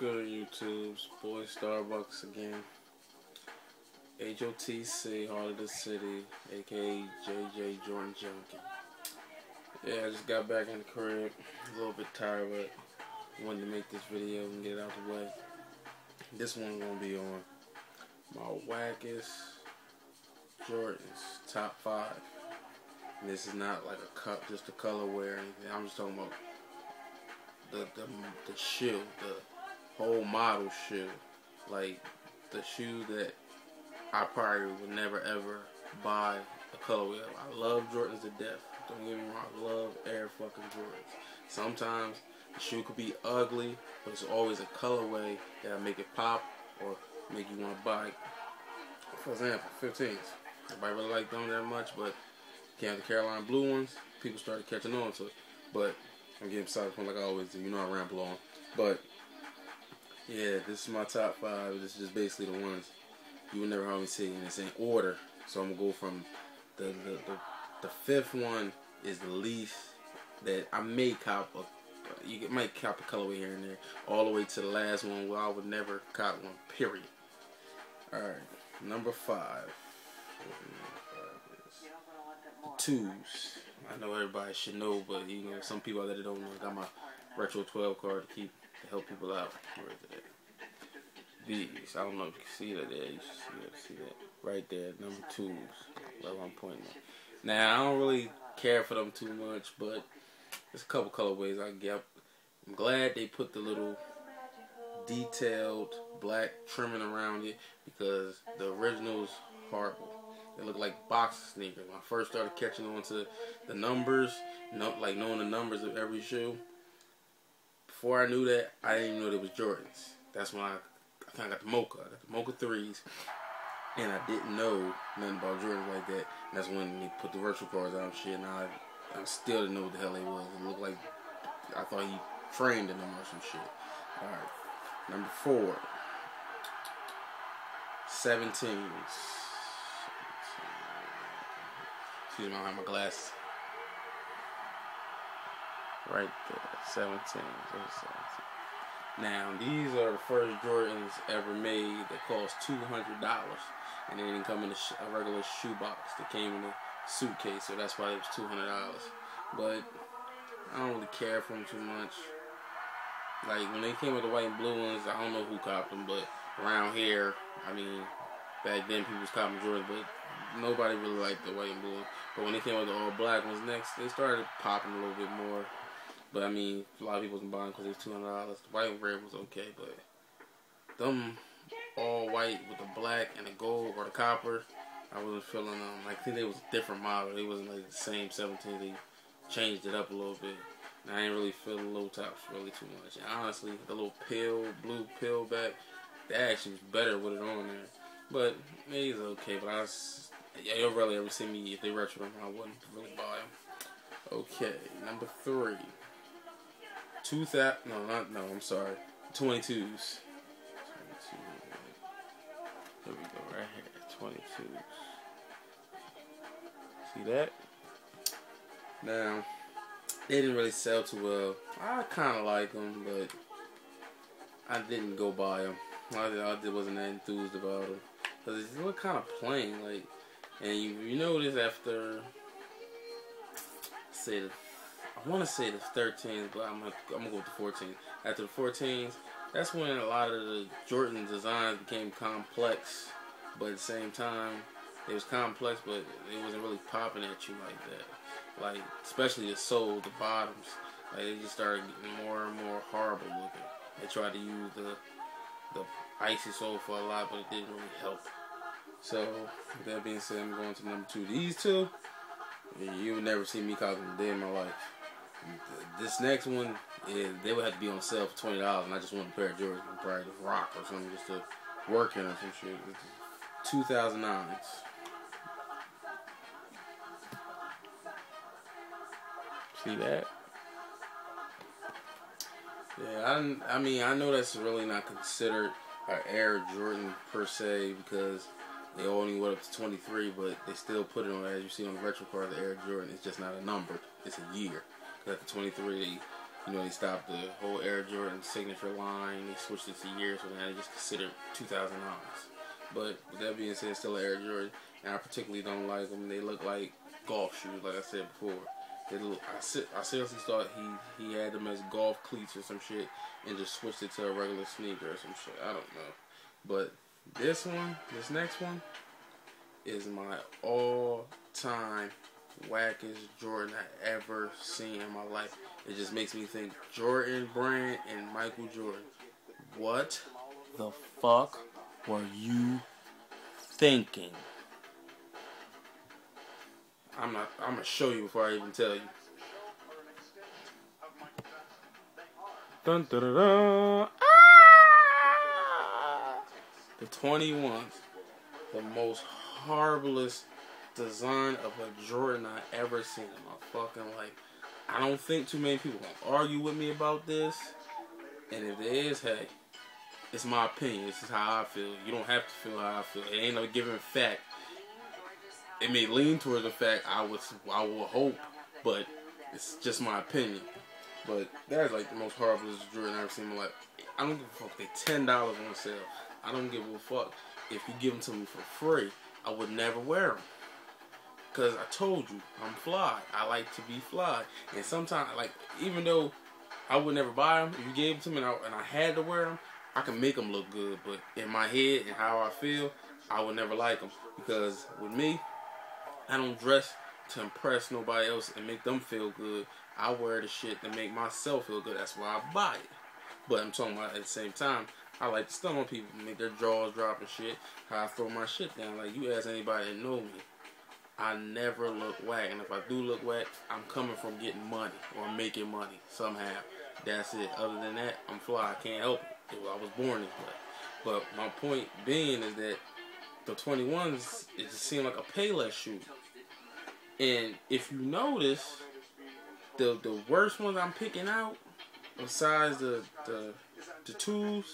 good, YouTube? It's boy Starbucks again. HOTC, Heart of the City, aka JJ Jordan Junkie. Yeah, I just got back in the crib. A little bit tired, but wanted to make this video and get it out the way. This one gonna be on my Wackiest Jordans top 5. And this is not like just a colorway or anything. I'm just talking about the shoe, the whole model shoe, like the shoe that I probably would never ever buy a colorway of. I love Jordans to death. Don't get me wrong, I love Air fucking Jordans. Sometimes the shoe could be ugly, but it's always a colorway that'll make it pop or make you want to buy it. For example, 15s. Nobody really liked them that much, but came the Carolina blue ones, people started catching on to it. But I'm getting side point like I always do. You know I ramble on. But yeah, this is my top 5. This is just basically the ones you would never have me see, and it's in order. So I'm gonna go from the 5th one is the least that I may cop a. You might cop a colorway here and there, all the way to the last one where I would never cop one. Period. All right, number 5. Twos. I know everybody should know, but you know some people that don't know. I got my retro 12 card to help people out. Where is it at? These. I don't know if you can see that there. You should see that right there. Number 2s. Where I'm pointing at. Now I don't really care for them too much, but there's a couple colorways I get. I'm glad they put the little detailed black trimming around it because the original's horrible. They look like box sneakers. When I first started catching on to the numbers, like knowing the numbers of every shoe, before I knew that, I didn't even know they was Jordans. That's when I kind of got the Mocha. I got the Mocha 3s, and I didn't know nothing about Jordans like that. And that's when they put the virtual cards out and shit, and I still didn't know what the hell they was. It looked like I thought he framed in them or some shit. Alright, number 4. 17s. Excuse me, I don't have my glasses. Right there, 17. Now, these are the first Jordans ever made that cost $200. And they didn't come in a regular shoebox. They came in a suitcase, so that's why it was $200. But I don't really care for them too much. Like, when they came with the white and blue ones, I don't know who copped them, but around here, I mean, back then people was copping Jordans, but nobody really liked the white and blue. But when they came with the all black ones next, they started popping a little bit more. But I mean, a lot of people wasn't buying because it was $200. The white and red was okay, but them all white with the black and the gold or the copper, I wasn't feeling them. I think they was a different model. They wasn't like the same 17. They changed it up a little bit. And I ain't really feeling low tops really too much. And honestly, the little blue pill back, that actually was better with it on there. But it's okay. But you'll rarely ever see me if they retro them. I wouldn't really buy them. Okay, number 3. 22s. Here we go, right here. 22s. See that? Now, they didn't really sell too well. I kind of like them, but I didn't go buy them. I wasn't that enthused about them because they look kind of plain, like. And you notice after, I want to say the 13s, but I'm gonna go with the 14s. After the 14s, that's when a lot of the Jordan designs became complex, but at the same time, it was complex, but it wasn't really popping at you like that. Like, especially the soles, the bottoms, like they just started getting more and more horrible looking. They tried to use the icy sole for a lot, but it didn't really help. So, with that being said, I'm going to number 2. These two, you would never see me cop them a day in my life. This next one, they would have to be on sale for $20, and I just want a pair of Jordans, probably just rock or something, just to work in or some shit. 2009s. See that? Yeah, I mean, I know that's really not considered an Air Jordan per se because they only went up to 23, but they still put it on, as you see on the retro card, the Air Jordan. It's just not a number. It's a year. Because at the 23, You know, they stopped the whole Air Jordan signature line. They switched it to years, so now they just considered $2,000. But with that being said, still an Air Jordan, and I particularly don't like them. They look like golf shoes, like I said before. They look, I seriously thought he had them as golf cleats or some shit, and just switched it to a regular sneaker or some shit. I don't know. But this next one, is my all-time wackiest Jordan I ever seen in my life. It just makes me think Jordan Brand and Michael Jordan. What the fuck were you thinking? I'm gonna show you before I even tell you. Dun, dun, dun, dun. Ah! The 21s, the most horriblest design of a Jordan I ever seen in my fucking life. I don't think too many people gonna argue with me about this, and if there is, hey, it's my opinion. This is how I feel. You don't have to feel how I feel. It ain't no given fact. It may lean towards the fact I would hope, but it's just my opinion. But that's like the most horriblest Jordan I've ever seen in my life. I don't give a fuck. They $10 on sale. I don't give a fuck if you give them to me for free. I would never wear them. Because I told you, I'm fly. I like to be fly. And sometimes, like, even though I would never buy them, if you gave them to me and I had to wear them, I can make them look good. But in my head and how I feel, I would never like them. Because with me, I don't dress to impress nobody else and make them feel good. I wear the shit to make myself feel good. That's why I buy it. But I'm talking about at the same time, I like to stun on people, make their jaws drop and shit. How I throw my shit down. Like, you ask anybody that know me, I never look whack. And if I do look whack, I'm coming from getting money or making money somehow. That's it. Other than that, I'm fly. I can't help it. I was born this way. But my point being is that the 21s, it just seemed like a Payless shoe. And if you notice, the worst ones I'm picking out, besides the 2s,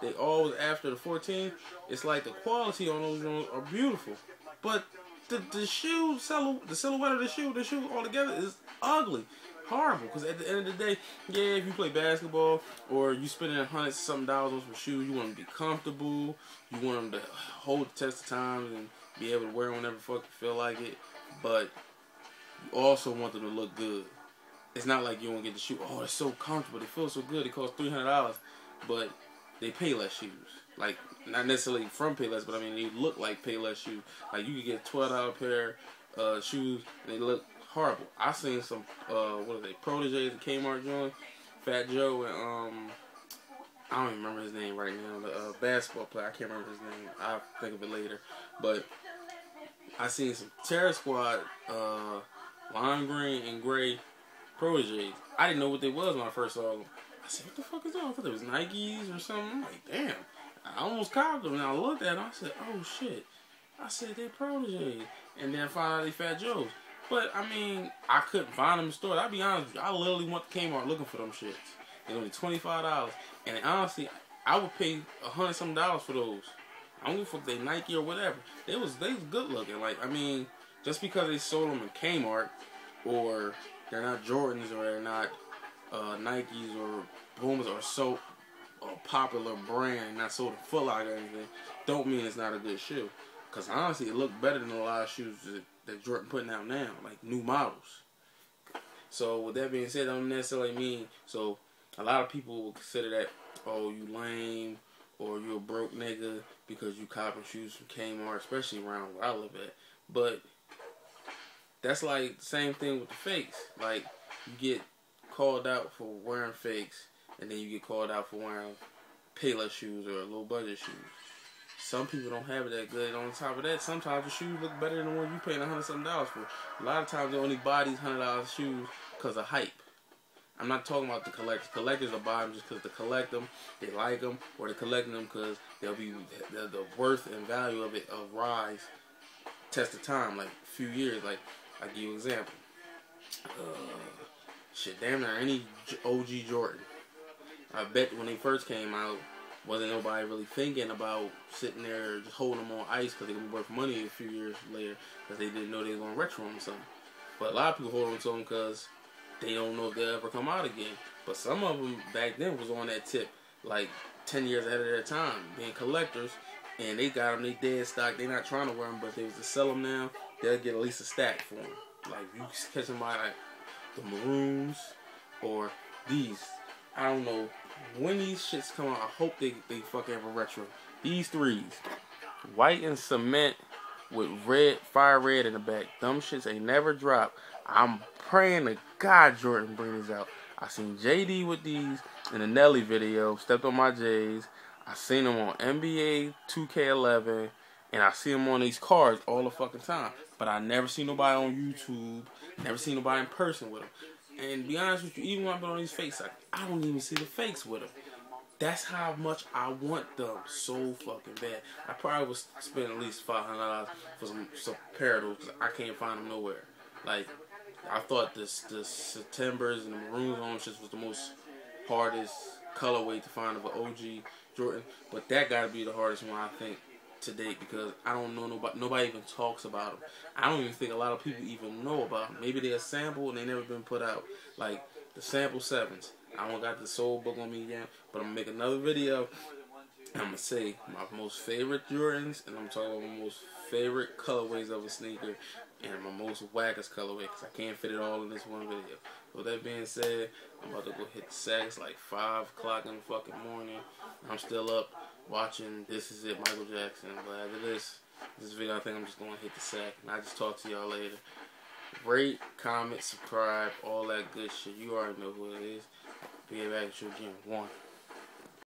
they always after the 14. It's like the quality on those ones are beautiful, but the shoe, the silhouette of the shoe altogether is ugly, horrible. Because at the end of the day, yeah, if you play basketball or you spending $100-something on some shoes, you want them to be comfortable. You want them to hold the test of time and be able to wear them whenever the fuck you feel like it. But you also want them to look good. It's not like you won't get the shoe. Oh, they're so comfortable. They feel so good. They cost $300, but they Payless shoes. Like, not necessarily from Payless, but I mean, they look like Payless shoes. Like, you could get a $12 pair of shoes, and they look horrible. I seen some, what are they, Proteges at Kmart joint, Fat Joe, and, I don't even remember his name right now, the basketball player. I can't remember his name. I'll think of it later. But I seen some Terror Squad, lime green and gray Proteges. I didn't know what they was when I first saw them. I said, what the fuck is that? I thought it was Nikes or something. I'm like, damn. I almost copped them. And I looked at them. I said, oh shit. I said, they Proteges. And then I found out they Fat Joes. But, I mean, I couldn't find them in the store. I'll be honest with you. I literally went to Kmart looking for them shits. They only $25. And honestly, I would pay $100-something for those. I don't give a fuck if they Nike or whatever. They was good looking. Like, I mean, just because they sold them in Kmart, or they're not Jordans, or they're not Nikes or Pumas, or so a popular brand, not sold at Foot Locker or anything, don't mean it's not a good shoe. Because honestly, it looked better than a lot of shoes that Jordan putting out now, like new models. So with that being said, that don't necessarily mean, so a lot of people will consider that, oh, you lame, or you a broke nigga because you copping shoes from Kmart, especially around where I live at. But that's like the same thing with the fakes. Like, you get called out for wearing fakes, and then you get called out for wearing Payless shoes or low budget shoes. Some people don't have it that good. On top of that, sometimes the shoes look better than the ones you paying $100-something for. A lot of times they only buy these $100 shoes because of hype. I'm not talking about the collectors. Collectors will buy them just because they collect them, they like them, or they're collecting them because they'll be the worth and value of it will rise test of time, like a few years. Like, I'll give you an example. Shit, damn near any OG Jordan. I bet when they first came out, wasn't nobody really thinking about sitting there just holding them on ice because they're going to be worth money a few years later because they didn't know they were going to retro them something. But a lot of people hold on to them because they don't know if they'll ever come out again. But some of them back then was on that tip, like 10 years ahead of their time, being collectors, and they got them, they dead stock, they not trying to wear them, but if they was to sell them now, they'll get at least a stack for them. Like, you catch somebody like the maroons, or these, I don't know, when these shits come out, I hope they fucking have a retro. These threes, white and cement with red, fire red in the back. Them shits ain't never dropped. I'm praying to God Jordan bring these out. I seen JD with these in the Nelly video, stepped on my J's. I seen them on NBA 2K11, and I see them on these cards all the fucking time. But I never seen nobody on YouTube, never seen nobody in person with them. And to be honest with you, even when I've been on these fakes, I don't even see the fakes with them. That's how much I want them so fucking bad. I probably would spend at least $500 for some pair of those, because I can't find them nowhere. Like, I thought the Septembers and the maroons on shit was the most hardest colorway to find of an OG Jordan, but that gotta be the hardest one, I think, to date, because I don't know nobody even talks about them. I don't even think a lot of people even know about them. Maybe they're sample and they never been put out. Like the sample 7s. I don't got the soul book on me yet, but I'm gonna make another video. I'm gonna say my most favorite Jordans, and I'm talking about my most favorite colorways of a sneaker, and my most wackest colorway, because I can't fit it all in this one video. With that being said, I'm about to go hit the sack. It's like 5 o'clock in the fucking morning. I'm still up watching This Is It, Michael Jackson. But after this video, I think I'm just going to hit the sack. And I'll just talk to y'all later. Rate, comment, subscribe, all that good shit. You already know who it is. Be back at you again. 1.